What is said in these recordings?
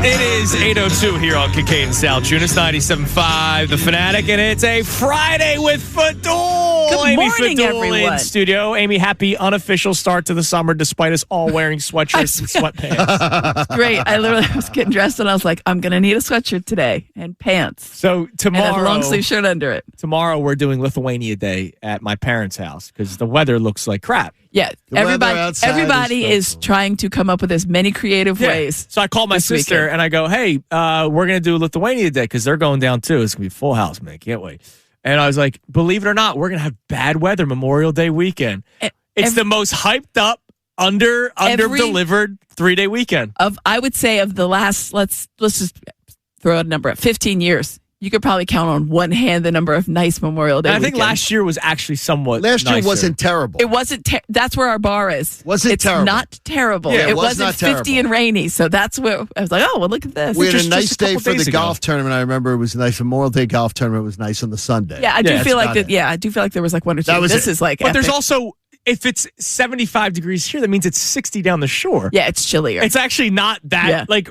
It is 8:02 here on Kincade and Sal Tunis, 97.5 The Fanatic, and it's a Friday with Fadool. Good Amy morning, Fadool everyone. in studio. Amy, happy unofficial start to the summer despite us all wearing sweatshirts and sweatpants. Great. I was getting dressed and I was like, I'm going to need a sweatshirt today and pants. So And a long sleeve shirt under it. tomorrow we're doing Lithuania Day at my parents' house because the weather looks like crap. Yeah. Everybody is trying to come up with as many creative ways. So I called my sister weekend. and I go, hey, we're going to do Lithuania Day because they're going down too. It's going to be a full house, man. Can't wait. And I was like, believe it or not, we're going to have bad weather Memorial Day weekend. It's the most hyped up, under-delivered 3-day weekend. I would say of the last, let's just throw a number at 15 years. You could probably count on one hand the number of nice Memorial Day And I think weekends. last year was actually somewhat Last year nicer. wasn't terrible. It wasn't. That's where our bar is. Wasn't it's terrible. not terrible. Yeah, it was wasn't not 50 terrible. and rainy. So that's where I was like, oh, well, look at this. We had Just a nice a day couple for the days ago. golf tournament. I remember it was nice. Memorial Day golf tournament was nice on the Sunday. Yeah, I do that's feel like about that. it. Yeah, I do feel like there was like one or two. That was This it. is like, But there's epic. also, if it's 75 degrees here, that means it's 60 down the shore. Yeah, it's chillier. It's actually not that. Yeah. Like,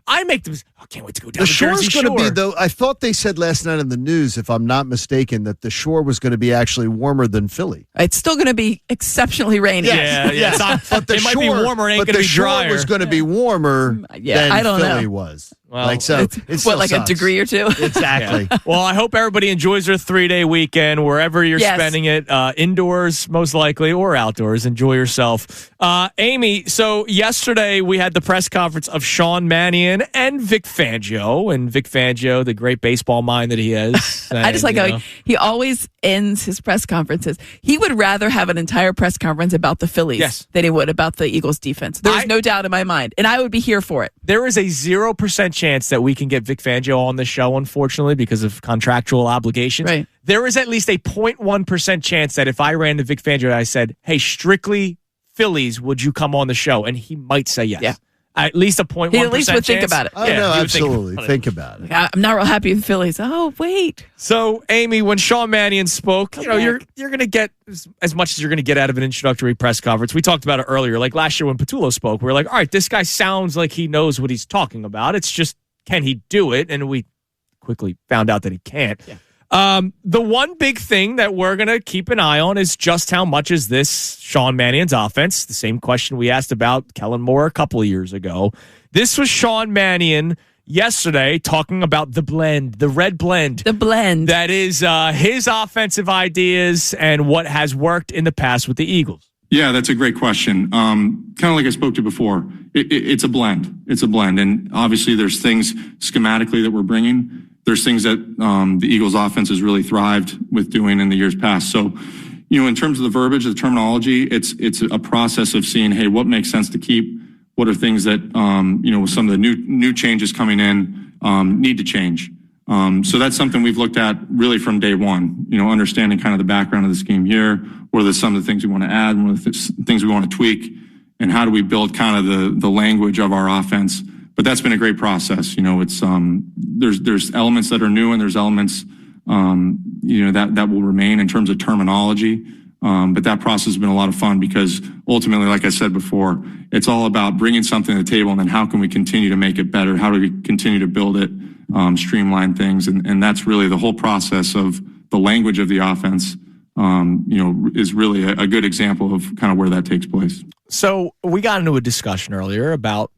I make them, I can't wait to go down The to shore's Jersey going to Shore. be, though, I thought they said last night in the news, if I'm not mistaken, that the shore was going to be actually warmer than Philly. It's still going to be exceptionally rainy. Yeah, yeah. It's not, But the it might shore, be warmer, it ain't but going to the be shore drier. was going to be warmer Yeah, than I don't Philly know. was. Well, like, so it What, still like a sucks. degree or two? Exactly. Well, I hope everybody enjoys their 3-day weekend wherever you're Yes. spending it, indoors most likely or outdoors. Enjoy yourself. Amy, so yesterday we had the press conference of Sean Mannion and Vic Fangio. And Vic Fangio, the great baseball mind that he is. I just like how he always ends his press conferences. He would rather have an entire press conference about the Phillies than he would about the Eagles defense. There's no doubt in my mind. And I would be here for it. There is a 0% chance that we can get Vic Fangio on the show, unfortunately, because of contractual obligations. Right. There is at least a 0.1% chance that if I ran to Vic Fangio and I said, hey, strictly Phillies, would you come on the show? And he might say yes. Yeah. At least a 0.1% He at least would think chance. about it. Oh, Yeah, no, he would absolutely. Think about it. I'm not real happy with the Phillies. Oh, wait. So, Amy, when Sean Mannion spoke, you're going to get as much as you're going to get out of an introductory press conference. We talked about it earlier. Like last year when Patullo spoke, we were like, all right, this guy sounds like he knows what he's talking about. It's just, can he do it? And we quickly found out that he can't. Yeah. The one big thing that we're going to keep an eye on is just how much is this Sean Mannion's offense? The same question we asked about Kellen Moore a couple of years ago. This was Sean Mannion yesterday talking about the blend, the red blend. The blend. That is his offensive ideas and what has worked in the past with the Eagles. Yeah, that's a great question. Kind of like I spoke to before, it's a blend. It's a blend. And obviously there's things schematically that we're bringing. There's things that the Eagles offense has really thrived with doing in the years past. So, in terms of the verbiage, the terminology, it's a process of seeing, hey, what makes sense to keep? What are things that, with some of the new changes coming in, need to change? So that's something we've looked at really from day one, understanding kind of the background of the scheme here, what are some of the things we want to add, what are the things we want to tweak, and how do we build kind of the language of our offense. But that's been a great process. It's there's elements that are new and there's elements that will remain in terms of terminology. But that process has been a lot of fun because ultimately, like I said before, it's all about bringing something to the table and then how can we continue to make it better? How do we continue to build it, streamline things? And that's really the whole process of the language of the offense, is really a good example of kind of where that takes place. So we got into a discussion earlier about,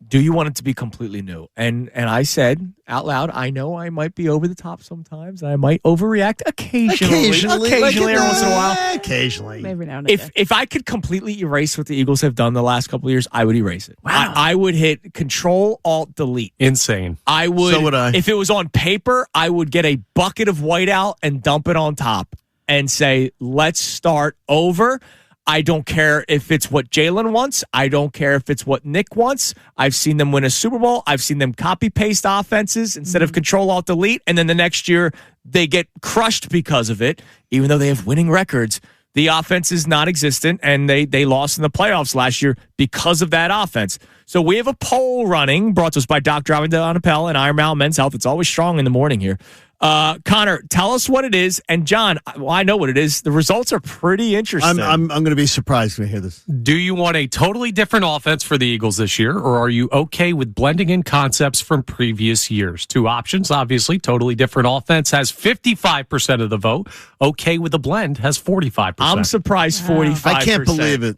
do you want it to be completely new? And I said out loud, I know I might be over the top sometimes. I might overreact occasionally every once in a while. Occasionally. Every now and again. If I could completely erase what the Eagles have done the last couple of years, I would erase it. Wow. I would hit Control Alt Delete. Insane. I would. So would I. If it was on paper, I would get a bucket of whiteout and dump it on top and say, let's start over. I don't care if it's what Jalen wants. I don't care if it's what Nick wants. I've seen them win a Super Bowl. I've seen them copy-paste offenses instead of Control-Alt-Delete, and then the next year they get crushed because of it, even though they have winning records. The offense is non-existent, and they lost in the playoffs last year because of that offense. So we have a poll running, brought to us by Dr. Avondale Appel and Iron Mountain Men's Health. It's always strong in the morning here. Connor, tell us what it is. And John, well, I know what it is. The results are pretty interesting. I'm going to be surprised when I hear this. Do you want a totally different offense for the Eagles this year, or are you okay with blending in concepts from previous years? Two options, obviously. Totally different offense has 55% of the vote. Okay with the blend has 45%. I'm surprised 45%. I can't believe it.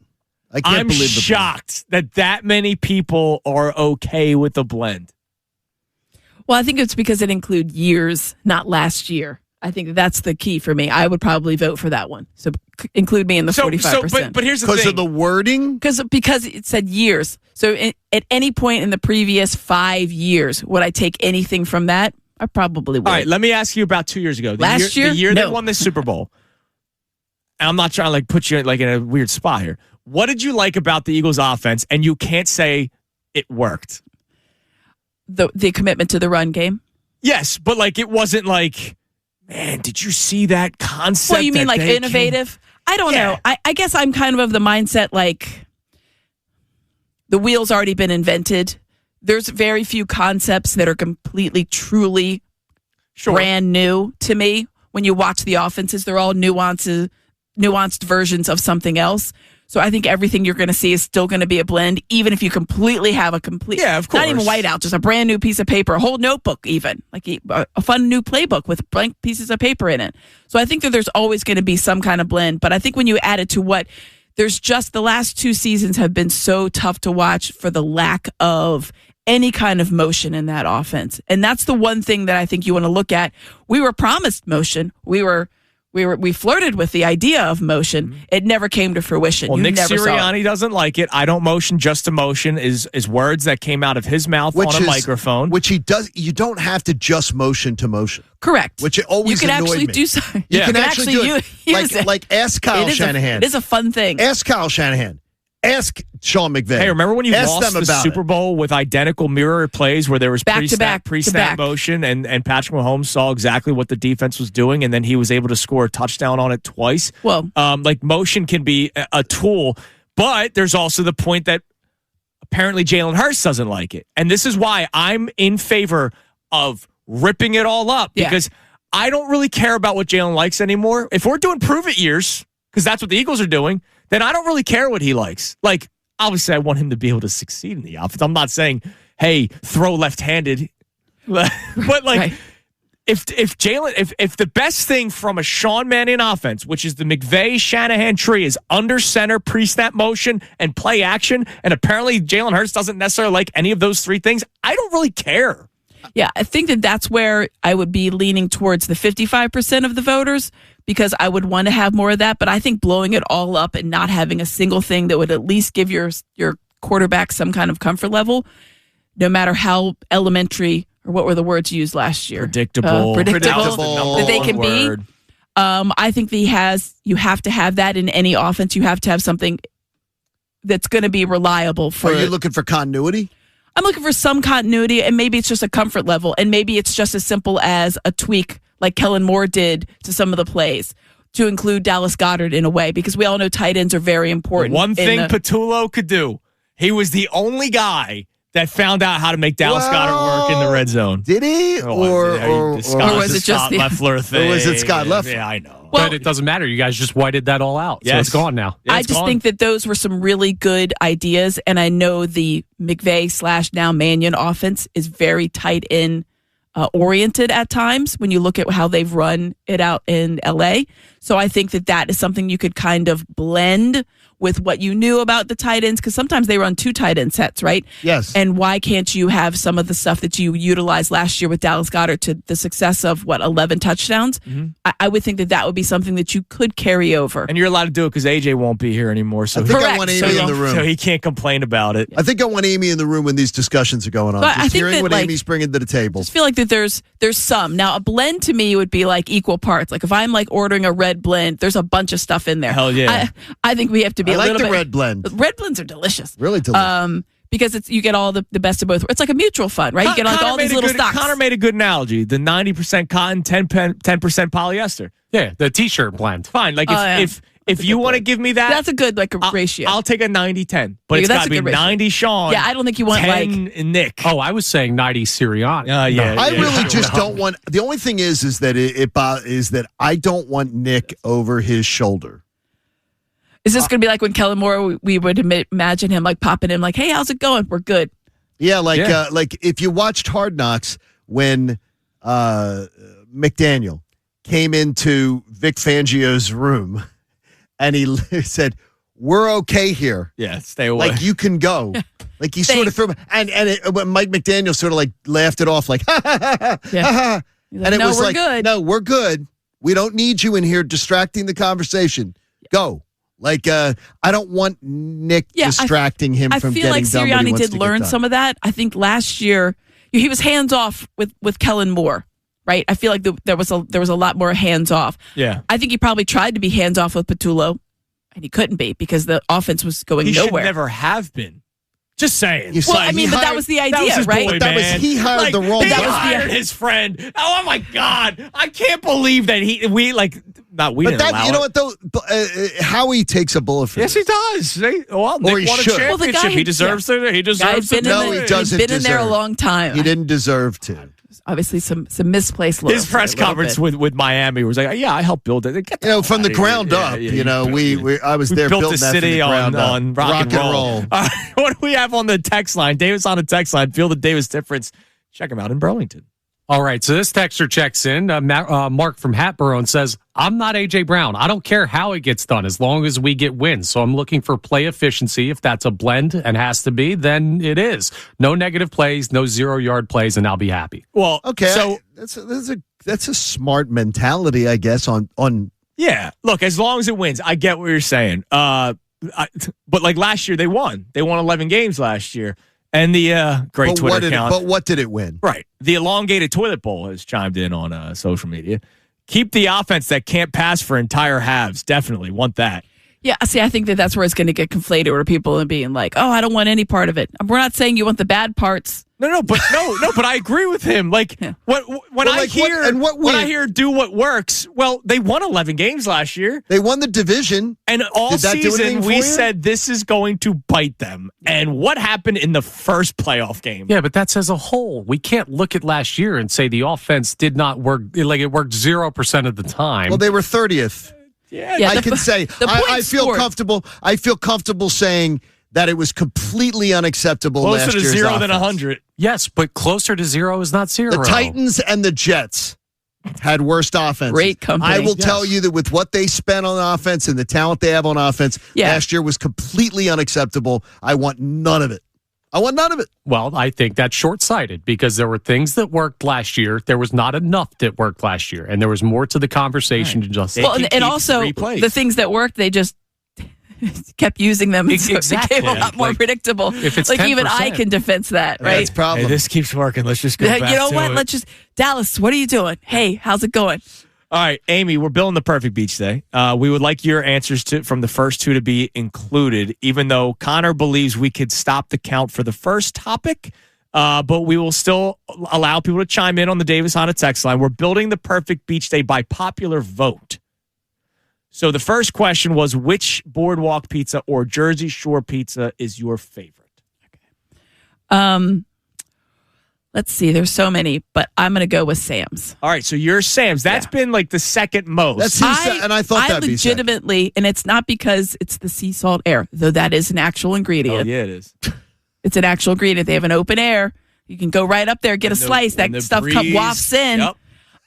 I'm shocked that many people are okay with the blend. Well, I think it's because it includes years, not last year. I think that's the key for me. I would probably vote for that one. So include me in the 45%. But here's the thing. Because of the wording? Because it said years. So at any point in the previous 5 years, would I take anything from that? I probably would. All right, let me ask you about 2 years ago. The year they won the Super Bowl. And I'm not trying to put you in a weird spot here. What did you like about the Eagles offense? And you can't say it worked. The commitment to the run game? Yes, but it wasn't man, did you see that concept? Well, you mean innovative? I don't know. I guess I'm kind of the mindset the wheel's already been invented. There's very few concepts that are completely, truly brand new to me. When you watch the offenses, they're all nuanced versions of something else. So I think everything you're going to see is still going to be a blend, even if you completely have of course. Not even whiteout, just a brand new piece of paper, a whole notebook even, a fun new playbook with blank pieces of paper in it. So I think that there's always going to be some kind of blend. But I think when you add it to there's just the last 2 seasons have been so tough to watch for the lack of any kind of motion in that offense. And that's the one thing that I think you want to look at. We were promised motion. We flirted with the idea of motion. It never came to fruition. Well, Nick Sirianni doesn't like it. I don't motion, just a motion is words that came out of his mouth on a microphone. Which he does. You don't have to just motion to motion. Correct. Which it always annoyed me. You can actually do something. You can actually do it. Use it. Ask Kyle Shanahan. It is a fun thing. Ask Kyle Shanahan. Ask Sean McVay. Hey, remember when you lost the Super Bowl with identical mirror plays where there was pre-snap motion and Patrick Mahomes saw exactly what the defense was doing and then he was able to score a touchdown on it twice? Well, motion can be a tool, but there's also the point that apparently Jalen Hurts doesn't like it. And this is why I'm in favor of ripping it all up because I don't really care about what Jalen likes anymore. If we're doing prove-it years, because that's what the Eagles are doing, then I don't really care what he likes. Obviously, I want him to be able to succeed in the offense. I'm not saying, hey, throw left-handed. But, right. if the best thing from a Sean Mannion offense, which is the McVay-Shanahan tree, is under center, pre-snap motion, and play action, and apparently Jalen Hurts doesn't necessarily like any of those 3 things, I don't really care. Yeah, I think that's where I would be leaning towards the 55% of the voters because I would want to have more of that. But I think blowing it all up and not having a single thing that would at least give your quarterback some kind of comfort level, no matter how elementary or what were the words used last year? Predictable that they can be. I think that you have to have that in any offense. You have to have something that's going to be reliable. Are you looking for continuity? I'm looking for some continuity, and maybe it's just a comfort level, and maybe it's just as simple as a tweak like Kellen Moore did to some of the plays to include Dallas Goedert in a way, because we all know tight ends are very important. One thing Patullo could do, he was the only guy that found out how to make Dallas Goedert work in the red zone. Did he? Or was it just the Leffler thing? Or was it Scott Leffler? Yeah, I know. Well, but it doesn't matter. You guys just whited that all out. So it's gone now. I just think that those were some really good ideas, and I know the McVay / now Mannion offense is very tight end oriented at times when you look at how they've run it out in LA. So I think that is something you could kind of blend with what you knew about the tight ends, because sometimes they run 2 tight end sets, right? Yes. And why can't you have some of the stuff that you utilized last year with Dallas Goedert to the success of 11 touchdowns? Mm-hmm. I would think that would be something that you could carry over. And you're allowed to do it because AJ won't be here anymore. So I want Amy in the room. So he can't complain about it. I think I want Amy in the room when these discussions are going on. But just hearing what Amy's bringing to the table. I just feel like that there's some. Now, a blend to me would be equal parts. If I'm ordering a red blend, there's a bunch of stuff in there. Hell yeah. I think we have to be a little bit. I like the red blend. Red blends are delicious. Really delicious. Because you get all the best of both. It's like a mutual fund, right? You get all these little stocks. Connor made a good analogy. The 90% cotton, 10% polyester. Yeah, the T-shirt blend. Fine. If you want to give me that, That's a good ratio. I'll take a 90-10. But Yeah, it's that's got to a be good ratio. 90 Sean. Yeah, I don't think you want 10 Nick. Oh, I was saying 90 Sirianni. Yeah. I really just don't want. The only thing is that is that I don't want Nick over his shoulder. Is this going to be like when Kellen Moore, we would imagine him like popping in like, hey, how's it going? We're good. Yeah, like if you watched Hard Knocks when McDaniel came into Vic Fangio's room and he said, "We're okay here. Yeah, stay away. Like you can go." Like he sort of threw him, and Mike McDaniel sort of like laughed it off, like ha ha ha ha. Yeah. Ha, ha. He's And it no, was we're like, good. no, we're good. We don't need you in here distracting the conversation. Go. Like I don't want Nick distracting him from getting done. I feel like Sirianni did learn some of that. I think last year he was hands off with Kellen Moore. Right, I feel like there was a lot more hands off. Yeah, I think he probably tried to be hands off with Fadool, and he couldn't be because the offense was going he nowhere. Should never have been. Just saying. Well, I mean, but that was the idea, was right? Boy, that was he hired the wrong He guy. hired his friend. Oh my God, I can't believe that we But didn't allow you know it. what though, Howie takes a bullet for Yes, this. he does. Well, Nick Or he won a should. championship. Well, the guy- he deserves it. He deserves it. No, he doesn't He's been in there a deserve. long time. He didn't deserve to. Obviously, some misplaced loyalty. His press a little conference bit. with Miami was like, "Yeah, I helped build it. Get You know, from the out of here. ground up. Yeah, you know, I was there built building the that from city the ground up. on rock and roll. All right, what do we have on the text line? Davis on the text line. Feel the Davis difference. Check him out in Burlington. All right, so this texter checks in, Mark from Hatboro, and says, I'm not A.J. Brown. I don't care how it gets done as long as we get wins. So I'm looking for play efficiency. If that's a blend and has to be, then it is. No negative plays, no 0-yard plays, and I'll be happy. Well, Okay, so that's a smart mentality, I guess. On yeah, look, as long as it wins, I get what you're saying. But like last year, they won. They won 11 games last year. And the great Twitter account. But what did it win? Right. The elongated toilet bowl has chimed in on social media. Keep the offense that can't pass for entire halves. Definitely want that. Yeah, see, I think that's where it's going to get conflated, where people are being like, "Oh, I don't want any part of it." We're not saying you want the bad parts. No, but I agree with him. Like when I hear do what works. Well, they won 11 games last year. They won the division, and all season we you? said this is going to bite them. And what happened in the first playoff game? Yeah, but that's as a whole. We can't look at last year and say the offense did not work. Like it worked 0% of the time. Well, they were 30th. Yeah, I can say I feel comfortable. I feel comfortable saying that it was completely unacceptable. Closer last to year's 0 offense. than 100. Yes, but closer to 0 is not 0. The Titans and the Jets had worst offense. Great company. I will tell you that with what they spent on offense and the talent they have on offense, last year was completely unacceptable. I want none of it. Well, I think that's short-sighted because there were things that worked last year. There was not enough that worked last year, and there was more to the conversation than just. Well, and also the things that worked, they just kept using them. So Exactly. It became a lot more predictable. If it's like 10%. even I can defense that, right? That's a problem. Hey, this keeps working. Let's just go back You know to what? it. Let's just Dallas. What are you doing? Hey, how's it going? All right, Amy, we're building the perfect beach today. We would like your answers from the first two to be included, even though Connor believes we could stop the count for the first topic, but we will still allow people to chime in on the Davis Honda text line. We're building the perfect beach day by popular vote. So the first question was, which Boardwalk pizza or Jersey Shore pizza is your favorite? Let's see. There's so many, but I'm going to go with Sam's. All right, so you're Sam's. That's been like the second most. And I thought that'd be legitimately, and it's not because it's the sea salt air, though that is an actual ingredient. Oh, yeah, it is. It's an actual ingredient. They have an open air. You can go right up there, get a slice. That stuff wafts in. Yep.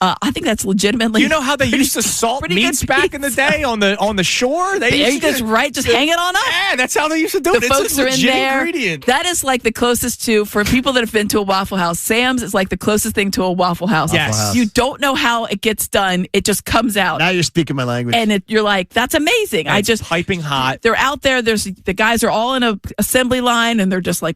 I think that's legitimately. You know how they used to salt meats back in the day on the shore? They used to just hang it on up. Yeah, that's how they used to do it. The It's folks a are in legit there. ingredient. That is like the closest to, for people that have been to a Waffle House, Sam's is like the closest thing to a Waffle House. Yes. Waffle House. You don't know how it gets done. It just comes out. Now you're speaking my language. And you're like, that's amazing. And it's piping hot. They're out there. The guys are all in a assembly line, and they're just like,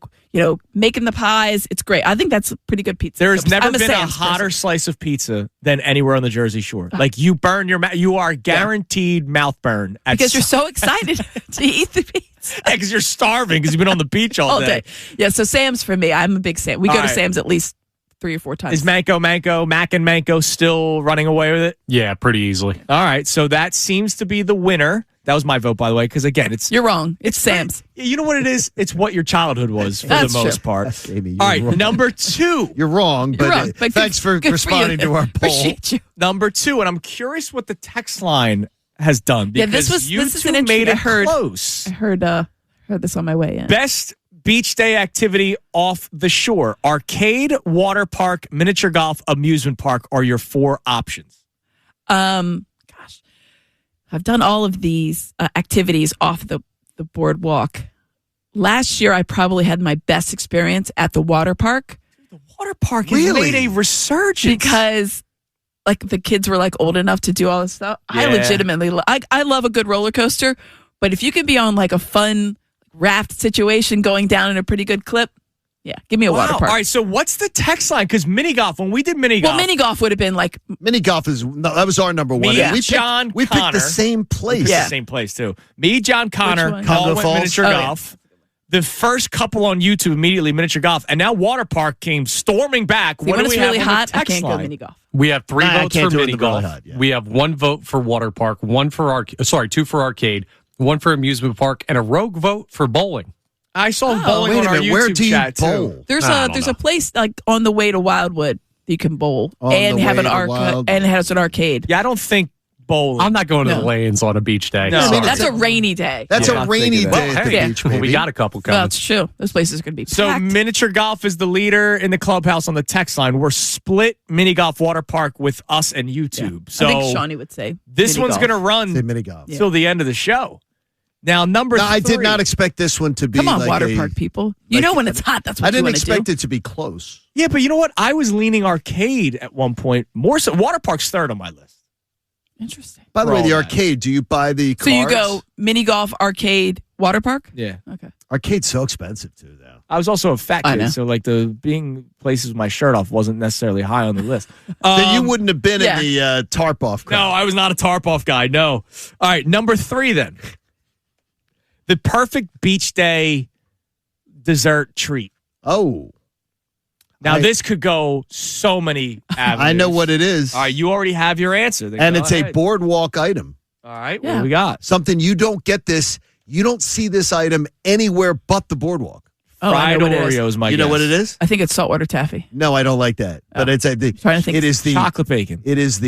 making the pies. It's great. I think that's a pretty good pizza. There's never been a Sam's hotter person. slice of pizza than anywhere on the Jersey Shore. Like you burn your mouth. You are guaranteed mouth burn. Because you're so excited to eat the pizza. Yeah, because you're starving because you've been on the beach all day. Yeah, so Sam's for me. I'm a big Sam. We go to right. Sam's at least 3 or 4 times. Is Mac and Manco still running away with it? Yeah, pretty easily. All right, so that seems to be the winner. That was my vote, by the way, because again, You're wrong. It's Sam's. You know what it is? It's what your childhood was for the most part. Amy, all right, wrong. number 2. You're wrong, but thanks for responding to our poll. Appreciate you. Number 2, and I'm curious what the text line has done. Because this is an made it close. I heard this on my way in. Best beach day activity off the shore: arcade, water park, miniature golf, amusement park are your 4 options. Gosh, I've done all of these activities off the boardwalk. Last year, I probably had my best experience at the water park. The water park has made a resurgence because, like, the kids were like old enough to do all this stuff. Yeah. I legitimately, I love a good roller coaster, but if you can be on like a fun raft situation going down in a pretty good clip, yeah, give me a water park. All right, so what's the text line? Because mini golf, when we did mini golf. Well, mini golf would have been like. Mini golf that was our number 1. Me, we John, we picked the same place. The same place, too. Me, John, Connor, all went miniature golf. Yeah. The first couple on YouTube immediately miniature golf, and now water park came storming back. See, when it's really hot, I can't go mini golf. We have 3 votes for mini golf. We have 1 vote for water park, 2 for arcade, 1 for amusement park, and a rogue vote for bowling. I saw bowling on our YouTube chat too. There's a place like on the way to Wildwood you can bowl and have an and has an arcade. Yeah, I don't think bowling. I'm not going to the lanes on a beach day. No. So. That's a rainy day. That's a rainy day at the beach, baby. We got a couple coming. That's true. Those places are going to be packed. So miniature golf is the leader in the clubhouse on the text line. We're split mini golf water park with us and YouTube. Yeah. So I think Shawnee would say this one's going to run mini golf till the end of the show. Now, number 3. I did not expect this one to be. Come on, water park people. You know when it's hot, that's what I didn't you expect it to be close. Yeah, but you know what? I was leaning arcade at one point. More so, water park's 3rd on my list. Interesting. By the way, the arcade, do you buy the cards? So you go mini golf, arcade, water park? Yeah. Okay. Arcade's so expensive, too, though. I was also a fat kid, so like the being places with my shirt off wasn't necessarily high on the list. Then you wouldn't have been in the tarp off crowd. No, I was not a tarp off guy, no. All right, number 3 then. The perfect beach day dessert treat. Oh. Now, this could go so many avenues. I know what it is. All right, you already have your answer. And it's a boardwalk item. All right, what do we got? Something you don't get this. You don't see this item anywhere but the boardwalk. Oh, Fried Oreos, my You know what it is? I think it's saltwater taffy. No, I don't like that. But it's trying to think. It is the chocolate bacon. It is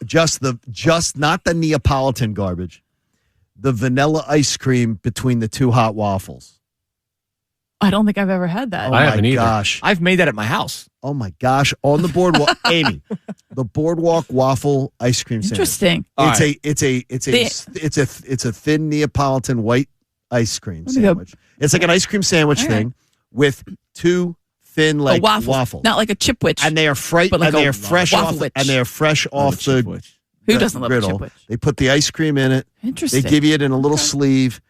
just not the Neapolitan garbage. The vanilla ice cream between the 2 hot waffles. I don't think I've ever had that. Oh I haven't my either. gosh. I've made that at my house. Oh my gosh. On the boardwalk, Amy. The boardwalk waffle ice cream sandwich. Interesting. It's a thin Neapolitan white ice cream sandwich. It's like an ice cream sandwich thing with 2 thin waffles. Not like a chipwich. And they are fresh off the Who doesn't love griddle. a chipwich? They put the ice cream in it. Interesting. They give you it in a little sleeve.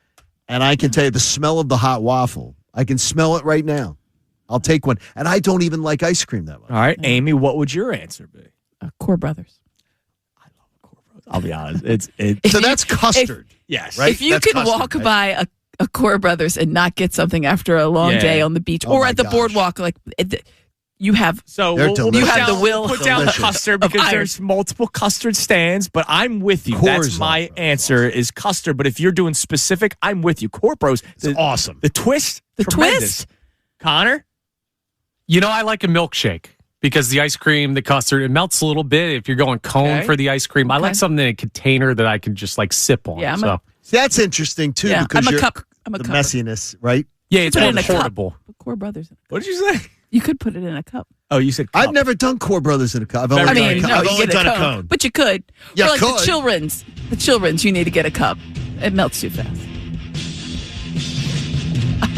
And I can tell you the smell of the hot waffle. I can smell it right now. I'll take one. And I don't even like ice cream that much. All right, Amy, what would your answer be? Core Brothers. I love Core Brothers. I'll be honest. So that's custard. Yes. Right? If you can walk by a Core Brothers and not get something after a long day on the beach or at the boardwalk, like you have. So you have the will. Put down custard because there's multiple custard stands, but I'm with you. That's my answer is custard. But if you're doing specific, I'm with you. Core Bros. It's awesome. The twist. The tremendous. twist. Connor? You know, I like a milkshake because the ice cream, the custard, it melts a little bit if you're going cone for the ice cream. I like something in a container that I can just like sip on. Yeah, that's interesting too because I'm a cup. Messiness, right? Yeah, it's more in a portable. Cup. Core Brothers. What did you say? You could put it in a cup. Oh, you said cup. I've never done Core Brothers in a cup. I've only done a cone. But you could. Yeah, or like the children's, you need to get a cup. It melts too fast.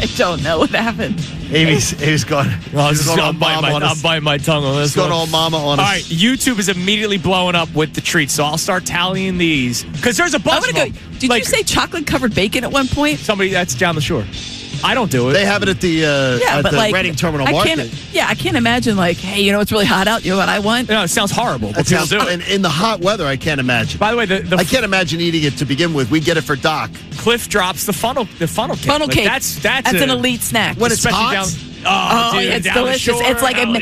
I don't know what happened. Amy's gone. I'm biting my tongue on this. She's gone all mama on us. All right, YouTube is immediately blowing up with the treats, so I'll start tallying these because there's a bunch of them. Did you say chocolate covered bacon at one point? Somebody that's down the shore. I don't do it. They have it at the Reading Terminal Market. I can't imagine hey, you know it's really hot out. You know what I want? No, it sounds horrible. But people do it. In the hot weather, I can't imagine. By the way, I can't imagine eating it to begin with. We get it for Doc. Cliff drops the funnel cake. Funnel cake. That's an elite snack. When it's hot? Oh, dude, yeah, it's down the delicious. shore. It's like Man.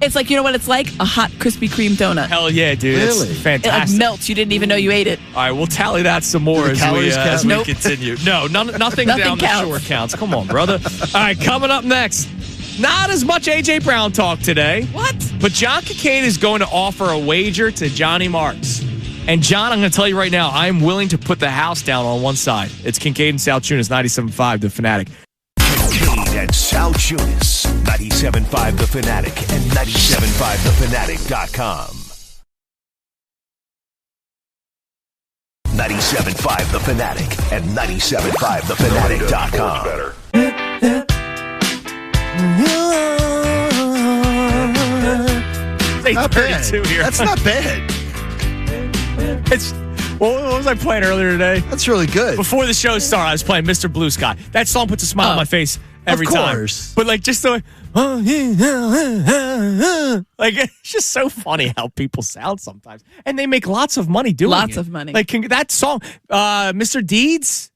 it's like you know what it's like? A hot Krispy Kreme donut. Hell yeah, dude. Really? It's It fantastic. like melts. You didn't even know you ate it. All right, we'll tally that some more Do the calories count? as we Nope. continue. No, nothing Nothing down the counts. shore counts. Come on, brother. All right, coming up next. Not as much A.J. Brown talk today. What? But John Kincade is going to offer a wager to Johnny Marks. And John, I'm going to tell you right now, I'm willing to put the house down on one side. It's Kincade and South Tunis, 97.5 The Fanatic. Kincade and South Tunis, 97.5 The Fanatic and 97.5thefanatic.com. 97.5 The Fanatic and 97.5thefanatic.com. Not bad. Here. That's not bad. What was I playing earlier today? That's really good. Before the show started, I was playing Mr. Blue Sky. That song puts a smile on my face every time. But like just the like it's just so funny how people sound sometimes. And they make lots of money doing it. Lots of money. Like that song, Mr. Deeds.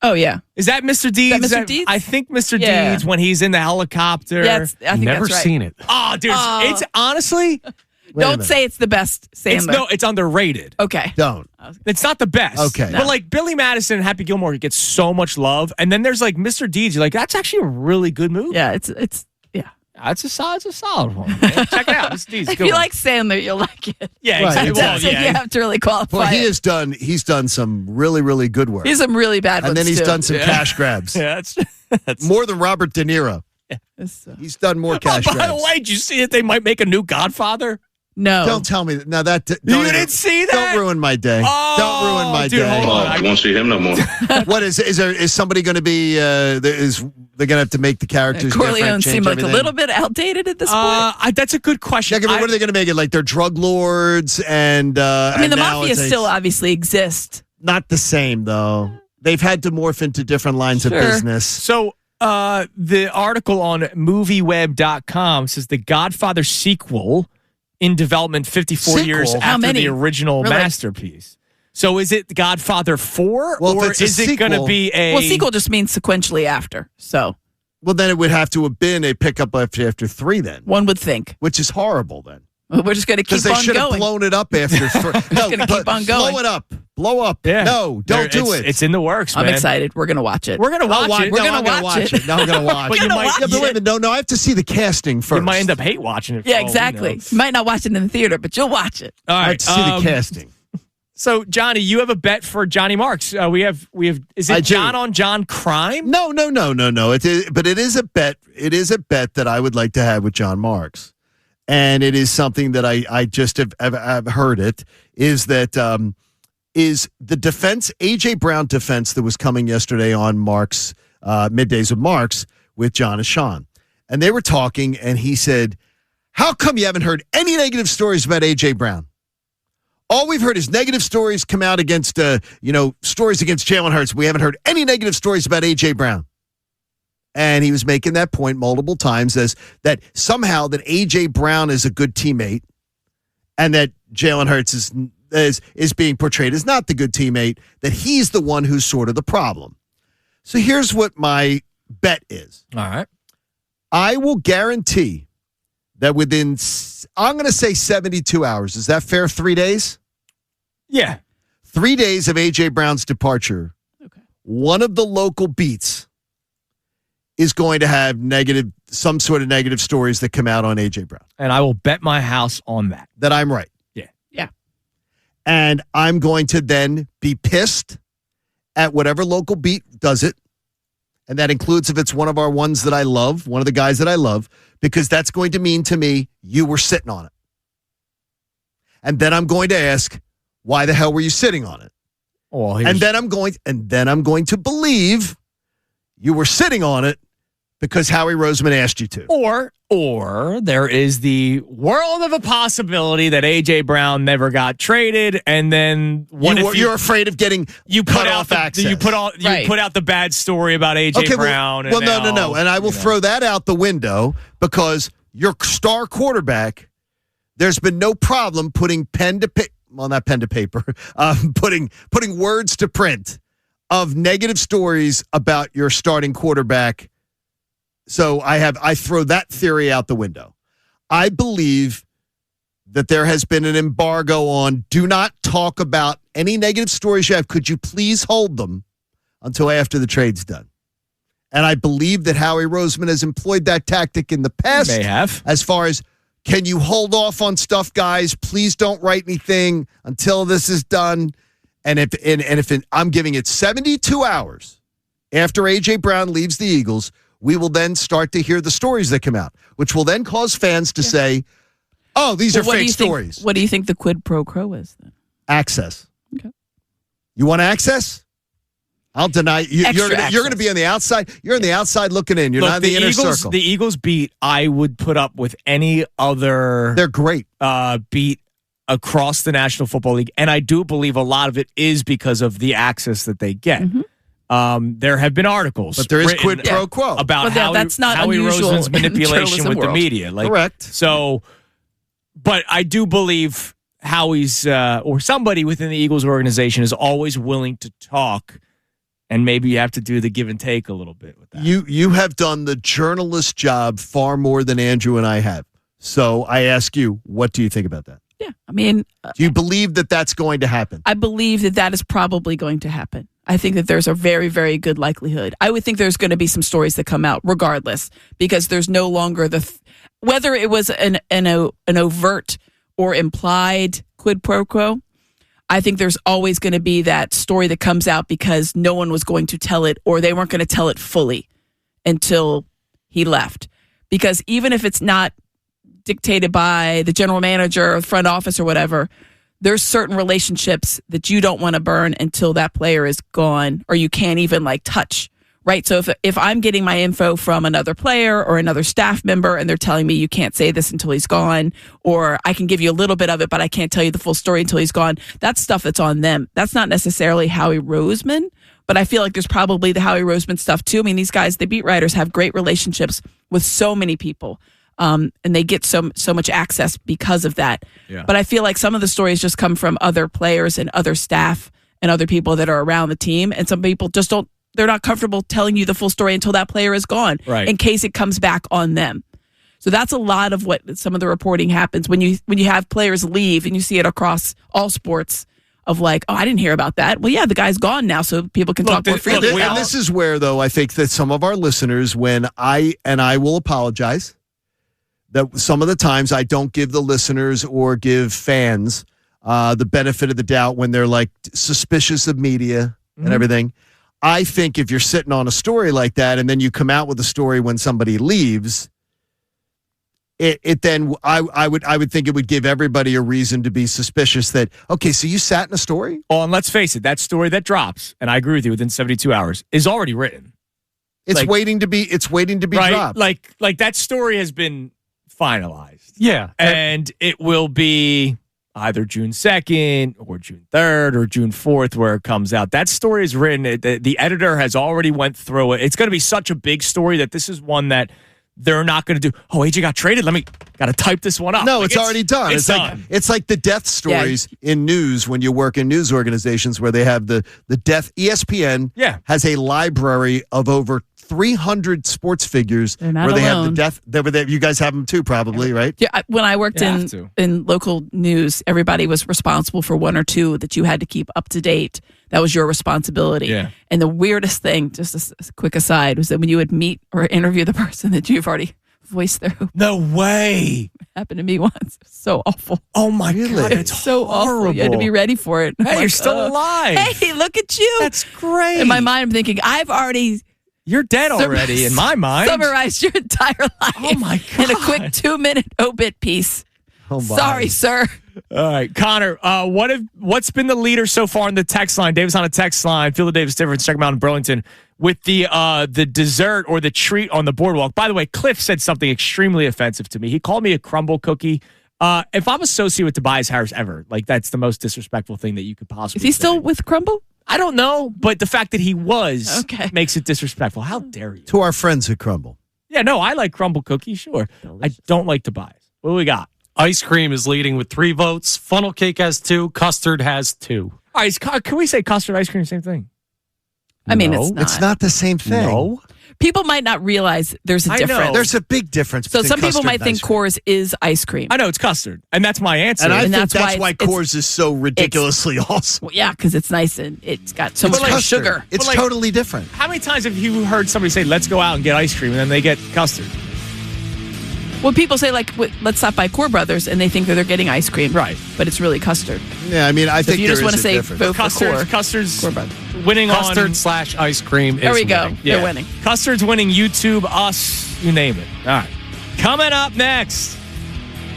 Oh yeah. Is that Mr. Deeds? Is that Mr. Deeds? I think Mr. Yeah. Deeds when he's in the helicopter. Yeah, I think Never that's right. seen it. Oh, dude, it's honestly Don't say it's the best Sandler. it's underrated. Okay. Don't. It's not the best. Okay. But like Billy Madison and Happy Gilmore gets so much love. And then there's like Mr. Deeds. You're like, that's actually a really good movie. Yeah, it's yeah. It's a solid one. Man. Check it out. Mr. Deeds. If you like Sandler, you'll like it. Yeah, Right, exactly. Well, That's what you have to really qualify. Well, it. he's done some really, really good work. He's some really bad ones And then he's too. done some cash grabs. Yeah, that's More than Robert De Niro. He's done more cash by grabs. the way, did you see that they might make a new Godfather? No. Don't tell me that. Now that You didn't see that? Don't ruin my day. Oh, Don't ruin my dude, day. hold on. I won't see him no more. What is somebody going to be? They're going to have to make the characters Corleone different, seem change like everything? a little bit outdated at this point. That's a good question. Yeah, I mean, what are they going to make it? Like they're drug lords and I mean, the now mafia it's still obviously exists. not the same though. They've had to morph into different lines of business. So the article on movieweb.com says the Godfather sequel in development 54 years Sequel? How after many? the original Really? masterpiece. So is it Godfather 4 Well, if or it's a is it going to sequel- be a Well, sequel just means sequentially after. So Well, then it would have to have been a pickup after 3 then, one would think. which is horrible then. We're just going to keep Because they on should have going. blown it up after 3. No, gonna keep on going. Blow it up. Blow up. Yeah. No, don't do it. It's in the works, man. I'm excited. We're going to watch it. We're going to watch it. We're gonna I'm gonna watch it. No, I'm going to watch But it. you might- Yeah, but wait a minute. No, I have to see the casting first. You might end up hate watching it. Yeah, for all we exactly. know. You might not watch it in the theater, but you'll watch it. All I have right. to see the casting. So, Johnny, you have a bet for Johnny Marks. We have. Is it I do. John on John crime? No. But it is a bet. It is a bet that I would like to have with Jon Marks. And it is something that I just have heard it, is that is the defense, A.J. Brown defense that was coming yesterday on Marks, Middays with Marks, with John and Sean. And they were talking, and he said, how come you haven't heard any negative stories about A.J. Brown? All we've heard is negative stories come out against, stories against Jalen Hurts. We haven't heard any negative stories about A.J. Brown. And he was making that point multiple times as that somehow that A.J. Brown is a good teammate and that Jalen Hurts is being portrayed as not the good teammate, that he's the one who's sort of the problem. So here's what my bet is. All right. I will guarantee that within, I'm going to say 72 hours. Is that fair? 3 days? Yeah. 3 days of A.J. Brown's departure. Okay. One of the local beats is going to have some sort of negative stories that come out on A.J. Brown. And I will bet my house on that. That I'm right. Yeah. And I'm going to then be pissed at whatever local beat does it. And that includes if it's one of our ones that I love, one of the guys that I love, because that's going to mean to me, you were sitting on it. And then I'm going to ask, why the hell were you sitting on it? Well, And then I'm going to believe you were sitting on it because Howie Roseman asked you to. Or there is the world of a possibility that A.J. Brown never got traded, and then You're afraid of getting cut off access. You put out the bad story about A.J. Brown. Well, no. And I will throw that out the window because your star quarterback, there's been no problem putting pen to paper. Well, not pen to paper. Putting words to print of negative stories about your starting quarterback So I throw that theory out the window. I believe that there has been an embargo on do not talk about any negative stories you have. Could you please hold them until after the trade's done? And I believe that Howie Roseman has employed that tactic in the past. He may have. As far as, can you hold off on stuff, guys? Please don't write anything until this is done. And if I'm giving it 72 hours after A.J. Brown leaves the Eagles, we will then start to hear the stories that come out, which will then cause fans to say, oh, these are fake stories. What do you think the quid pro quo is then? Access. Okay. You want access? I'll deny you. You're going to be on the outside. You're on the outside looking in. You're not in the inner circle. The Eagles beat, I would put up with any other. They're great. Beat across the National Football League. And I do believe a lot of it is because of the access that they get. Mm-hmm. There have been articles. But there is quid pro quo. About that's not Howie unusual Roseman's manipulation with world. the media. Correct. So, but I do believe Howie's or somebody within the Eagles organization is always willing to talk. And maybe you have to do the give and take a little bit with that. You have done the journalist job far more than Andrew and I have. So I ask you, what do you think about that? Yeah, I mean, do you believe that that's going to happen? I believe that is probably going to happen. I think that there's a very, very good likelihood. I would think there's going to be some stories that come out regardless, because there's no longer whether it was an overt or implied quid pro quo. I think there's always going to be that story that comes out because no one was going to tell it, or they weren't going to tell it fully until he left. Because even if it's not dictated by the general manager or front office or whatever, there's certain relationships that you don't want to burn until that player is gone, or you can't even touch. Right. So if I'm getting my info from another player or another staff member and they're telling me you can't say this until he's gone, or I can give you a little bit of it, but I can't tell you the full story until he's gone, that's stuff that's on them. That's not necessarily Howie Roseman, but I feel like there's probably the Howie Roseman stuff too. I mean, these guys, the beat writers, have great relationships with so many people. And they get so much access because of that. Yeah. But I feel like some of the stories just come from other players and other staff and other people that are around the team. And some people just they're not comfortable telling you the full story until that player is gone, right, in case it comes back on them. So that's a lot of what some of the reporting happens when you have players leave, and you see it across all sports of oh, I didn't hear about that. Well, yeah, the guy's gone now, so people can talk more freely. And this is where, though, I think that some of our listeners, when I will apologize, that some of the times I don't give the listeners or give fans the benefit of the doubt when they're suspicious of media and everything. I think if you're sitting on a story like that and then you come out with a story when somebody leaves, it then I would think it would give everybody a reason to be suspicious that, okay, so you sat in a story? Oh, and let's face it, that story that drops, and I agree with you, within 72 hours, is already written. It's waiting to be right, dropped. Like that story has been finalized. Yeah. And it will be either June 2nd or June 3rd or June 4th where it comes out. That story is written. The editor has already went through it. It's going to be such a big story that this is one that they're not going to do. Oh, AJ got traded. Got to type this one up. No, it's already done. It's done. It's like the death stories in news when you work in news organizations where they have the death. ESPN has a library of over 300 sports figures where they have the death. You guys have them too, probably, right? Yeah. When I worked in local news, everybody was responsible for one or two that you had to keep up to date. That was your responsibility. Yeah. And the weirdest thing, just a quick aside, was that when you would meet or interview the person that you've already voiced their opinion. No way. It happened to me once. So awful. Oh my God. It's so awful. You had to be ready for it. Hey, you're still alive. Hey, look at you. That's great. In my mind, I'm thinking, you're dead already in my mind. Summarized your entire life. Oh my God. In a quick 2-minute obit piece. Oh my. Sorry, sir. All right, Connor, what's been the leader so far in the text line? Davis on a text line. Feel the Davis difference. Check him out in Burlington with the dessert or the treat on the boardwalk. By the way, Cliff said something extremely offensive to me. He called me a crumble cookie. If I'm associated with Tobias Harris ever, that's the most disrespectful thing that you could possibly say. Is he still with Crumble? I don't know, but the fact that he was makes it disrespectful. How dare you? To our friends at Crumble. Yeah, no, I like crumble cookies, sure. Delicious. I don't like Tobias. What do we got? Ice cream is leading with 3 votes. Funnel cake has 2. Custard has 2. All right, can we say custard ice cream, same thing? I mean, No. it's not. It's not the same thing. No. People might not realize there's a I know. difference. There's a big difference. So between some people custard might and think ice cream. Coors is ice cream. I know it's custard, and that's my answer. And I think that's that's why why Coors is so ridiculously awesome. Well, yeah, because it's nice and it's got so much Custard. sugar. It's But, like- totally different. How many times have you heard somebody say, "Let's go out and get ice cream," and then they get custard? When people say, like, let's stop by Core Brothers, and they think that they're getting ice cream. Right. But it's really custard. Yeah, I mean, I So think if you there just is want to a say difference. vote for Core. Custard's Core Brothers. winning on Custard/ice cream. There is we go. winning. They're winning. Custard's winning YouTube, us, you name it. All right. Coming up next,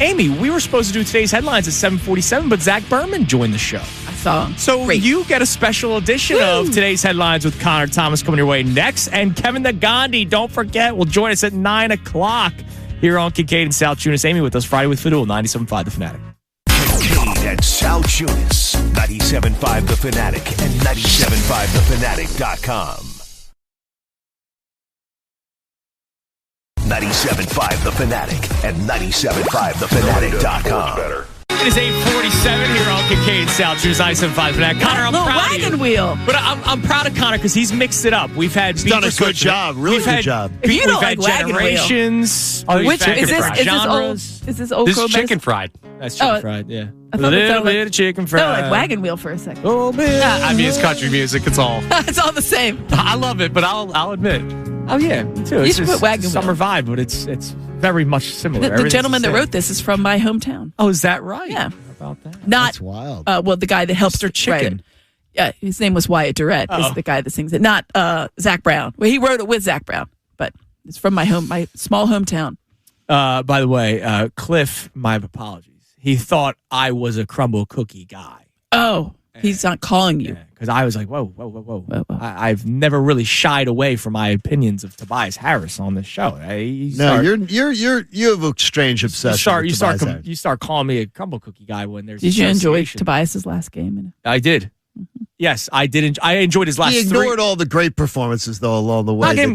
Amy, we were supposed to do today's headlines at 7:47, but Zach Berman joined the show. I saw him. So Great. you get a special edition of today's headlines with Connor Thomas coming your way next. And Kevin the Gandhi, don't forget, will join us at 9 o'clock here on Kincade and South Tunis. Amy with us Friday with Fadool, 97.5 The Fanatic. Kincade and South Tunis, 97.5 The Fanatic and 97.5thefanatic.com. 97.5 The Fanatic and 97.5thefanatic.com. It is 8:47 here on Kincade and South Tunis, 97.5 The Fanatic. Connor, I'm Little proud of wagon you. wheel. But I'm proud of Connor because he's mixed it up. We've had done a good job, really good job. If you We've don't had like wagon wheel. generations. Oh, We've Which had is this? different Is this old? genres. Is this old? This Crow is chicken medicine? fried. That's chicken Oh, fried, yeah. I A thought it little sounded bit like- of chicken fried. No, like wagon wheel for a second. Oh, man. I mean, it's country music. It's all. It's all the same. I love it, but I'll admit. Oh, yeah, me too. You It's should just put wagon wheel. summer vibe, but it's very much similar. The Everything's gentleman that same. wrote this is from my hometown. Oh, is that right? Yeah. How about that? Not That's wild. well, the guy that helps Mr. write Chicken. it. Yeah, his name was Wyatt Durrett. Is the guy that sings it. Not Zach Brown. Well, he wrote it with Zach Brown, but it's from my small hometown. By the way, Cliff, my apologies. He thought I was a crumble cookie guy. Oh, he's not calling you. Because I was like, whoa. Whoa. I've never really shied away from my opinions of Tobias Harris on this show. You have a strange obsession. with Tobias Harris. You start calling me a crumble cookie guy when there's. Did you enjoy association. Tobias's last game? I did. Yes, I did. I enjoyed his last He three. ignored all the great performances though along the way. I gave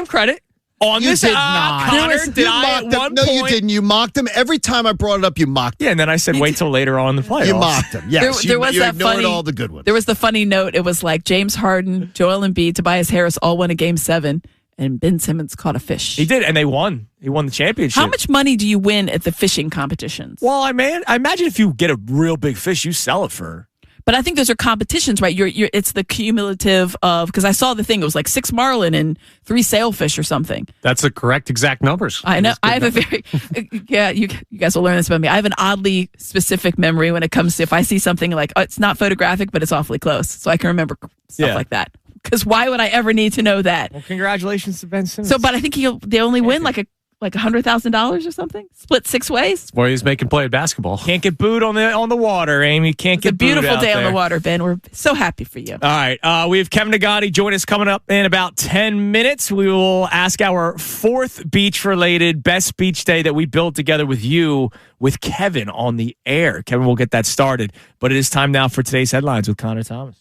him credit on You this. did not. Connor, did I at mocked him. one No, point? you didn't. You mocked him every time I brought it up. You mocked him. Yeah, and then I said, wait till later on in the playoffs. You mocked him. Yes, There was you that ignored funny. all the good ones. There was the funny note. It was like James Harden, Joel Embiid, Tobias Harris all won a game 7, and Ben Simmons caught a fish. He did, and they won. He won the championship. How much money do you win at the fishing competitions? Well, I imagine if you get a real big fish, you sell it for. But I think those are competitions, right? It's the cumulative of, because I saw the thing. It was like 6 marlin and 3 sailfish or something. That's the correct exact numbers. I know. I have a very, yeah, you guys will learn this about me. I have an oddly specific memory when it comes to if I see something like, oh, it's not photographic, but it's awfully close. So I can remember stuff like that. Because why would I ever need to know that? Well, congratulations to Ben Simmons. So, but I think they only win like $100,000 or something, split 6 ways. Boy, he's making play at basketball. Can't get booed on the water, Amy. Can't It's a get booed beautiful out day on there. the water, Ben. We're so happy for you. All right. We have Kevin Nagati join us coming up in about 10 minutes. We will ask our 4th beach-related best beach day that we built together with you with Kevin on the air. Kevin will get that started. But it is time now for today's headlines with Connor Thomas.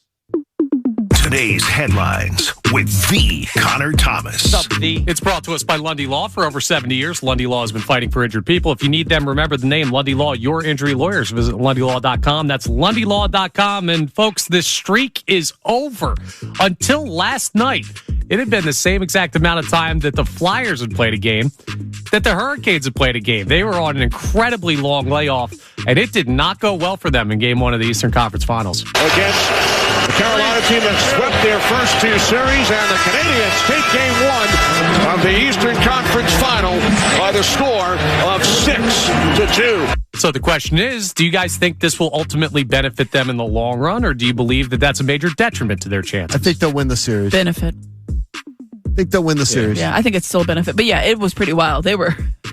Today's headlines with the Connor Thomas. What's up, V? It's brought to us by Lundy Law for over 70 years. Lundy Law has been fighting for injured people. If you need them, remember the name Lundy Law, your injury lawyers. Visit LundyLaw.com. That's LundyLaw.com. And folks, this streak is over. Until last night, it had been the same exact amount of time that the Flyers had played a game, that the Hurricanes had played a game. They were on an incredibly long layoff, and it did not go well for them in Game 1 of the Eastern Conference Finals. Against the Carolina team that swept their first 2 series, and the Canadiens take Game 1 of the Eastern Conference Final by the score of 6-2. So the question is, do you guys think this will ultimately benefit them in the long run, or do you believe that that's a major detriment to their chances? I think they'll win the series. Benefit. I think they'll win the series. Yeah, I think it's still a benefit. But yeah, it was pretty wild. They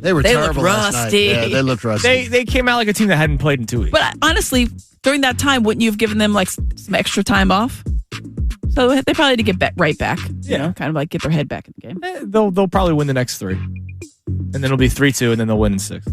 They looked terrible last night. rusty. Yeah, they looked rusty. They came out like a team that hadn't played in 2 weeks. But honestly, during that time, wouldn't you have given them like some extra time off? So they probably need to get right back. You know, kind of like get their head back in the game. They'll probably win the next 3. And then it'll be 3-2, and then they'll win in 6.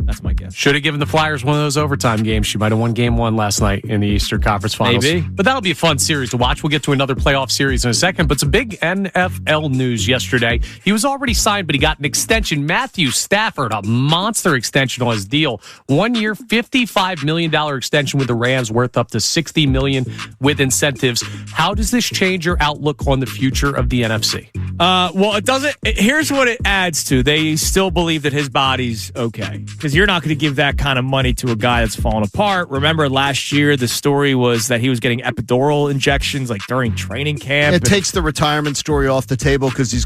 That's my guess. Should have given the Flyers one of those overtime games. She might have won game 1 last night in the Eastern Conference Finals. Maybe. But that'll be a fun series to watch. We'll get to another playoff series in a second. But some big NFL news yesterday. He was already signed, but he got an extension. Matthew Stafford, a monster extension on his deal. 1 year, $55 million extension with the Rams, worth up to $60 million with incentives. How does this change your outlook on the future of the NFC? Well, it doesn't. Here's what it adds to. They still believe that his body's okay. Because you're not going to give that kind of money to a guy that's falling apart. Remember last year, the story was that he was getting epidural injections like during training camp. It takes the retirement story off the table because it's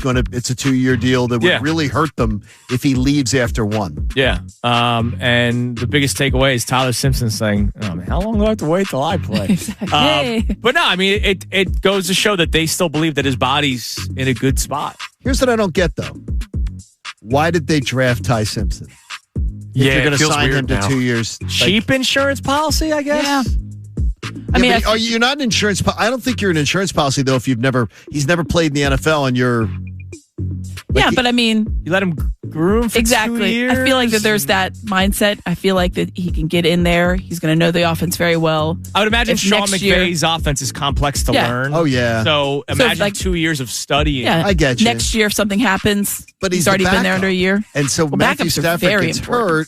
a 2-year deal that would really hurt them if he leaves after 1. Yeah. And the biggest takeaway is Tyler Simpson saying, how long do I have to wait till I play? Exactly. But no, I mean, it goes to show that they still believe that his body's in a good spot. Here's what I don't get, though. Why did they draft Ty Simpson? If you're going to sign him to 2 years. Cheap insurance policy, I guess? Yeah. You're not an insurance. I don't think you're an insurance policy though. If he's never played in the NFL, and you're. But I mean, you let him groom for 2 years. I feel like that there's that mindset. I feel like that he can get in there. He's going to know the offense very well. I would imagine Sean McVay's offense is complex to learn. Oh yeah. So imagine 2 years of studying. Yeah, I get you. Next year, if something happens, but he's already been there under a year. And so Matthew Stafford gets hurt.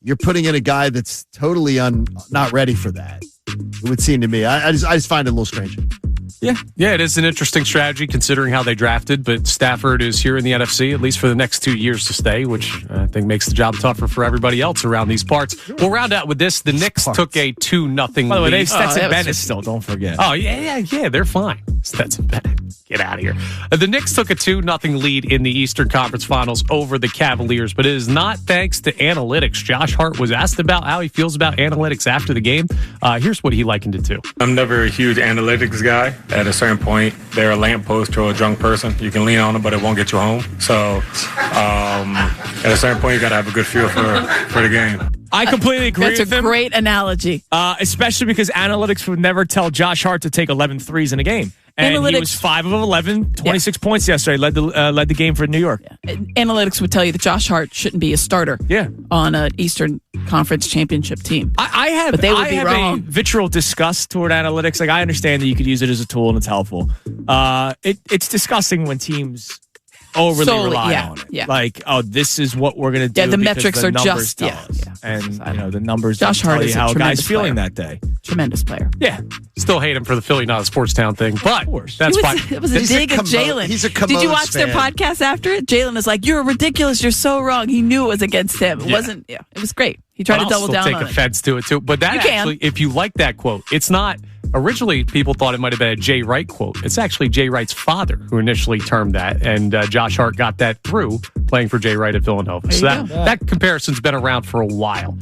You're putting in a guy that's totally not ready for that. It would seem to me. I just find it a little strange. Yeah, it is an interesting strategy considering how they drafted, but Stafford is here in the NFC, at least for the next 2 years to stay, which I think makes the job tougher for everybody else around these parts. We'll round out with this. The Knicks took a 2-0 lead. By the way, they have Stetson Bennett still, don't forget. Oh, yeah, they're fine. Stetson Bennett, get out of here. The Knicks took a 2-0 lead in the Eastern Conference Finals over the Cavaliers, but it is not thanks to analytics. Josh Hart was asked about how he feels about analytics after the game. Here's what he likened it to. I'm never a huge analytics guy. At a certain point, they're a lamppost to a drunk person. You can lean on them, but it won't get you home. So at a certain point, you got to have a good feel for the game. I completely agree with him. That's a great analogy. Especially because analytics would never tell Josh Hart to take 11 threes in a game. And he was 5 of 11, 26 points yesterday, led the game for New York. Yeah. Analytics would tell you that Josh Hart shouldn't be a starter on an Eastern Conference championship team. I have a vitriol disgust toward analytics. Like, I understand that you could use it as a tool and it's helpful. It's disgusting when teams overly rely on it. Yeah. Like, this is what we're going to do. Yeah, the metrics are just And the numbers Josh tell Hart you is how a a guy's feeling player. that day. Tremendous player. Yeah. Still hate him for the Philly not a sports town thing, but that's fine. It was a dig at Jalen. He's a Did you watch their podcast after it? Jalen is like, "You're ridiculous. You're so wrong." He knew it was against him. It wasn't. Yeah, it was great. He tried to double down on it. I'll take offense to it too. But that actually, if you like that quote, it's not. Originally, people thought it might have been a Jay Wright quote. It's actually Jay Wright's father who initially termed that, and Josh Hart got that through playing for Jay Wright at Villanova. So that comparison's been around for a while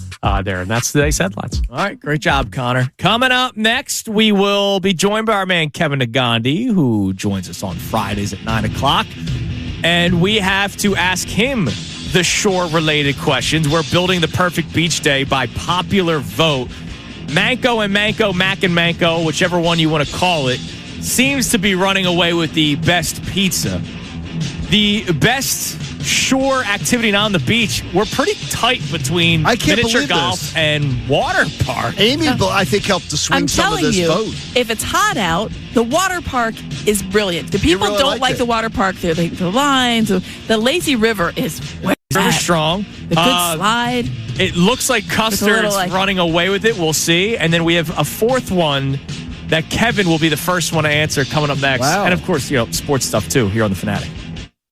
there, and that's today's headlines. All right, great job, Connor. Coming up next, we will be joined by our man Kevin Nagandi, who joins us on Fridays at 9 o'clock, and we have to ask him the shore-related questions. We're building the perfect beach day by popular vote. Manco and Manco, Mac and Manco, whichever one you want to call it, seems to be running away with the best pizza. The best shore activity on the beach, we're pretty tight between miniature golf and water park. Amy, I think, helped to swing some of this vote. If it's hot out, the water park is brilliant. The people really don't like the water park. They're like the lines. The lazy river is very strong. The good slide. It looks like Custard's running away with it. We'll see. And then we have a fourth one that Kevin will be the first one to answer coming up next. Wow. And, of course, sports stuff, too, here on the Fanatic.